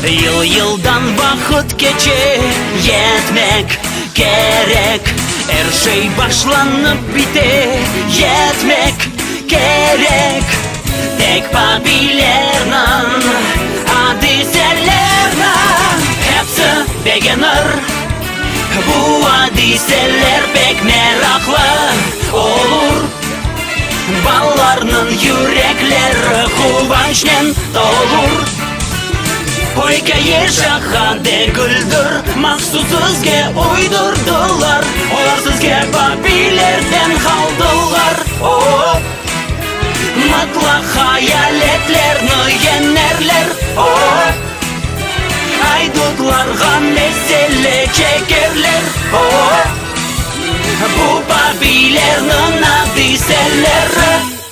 Yıl vakit geçe yetmek gerek. Her şey başlanıp bite yetmek gerek. Tek babilerle hadiselerle hepsi beginner. Bu hadiseler pek meraklı olur. Ballarının yürekleri kuvvançla dolur. Hikaye şahane güldür, mahsus sizge uydurdular. Olar sizge babilerden kaldılar. Oh, mutlak hayaletlerini yenerler. Oh, haydutlarga mesele çekerler. Oh, bu babilerinin hadiseleri.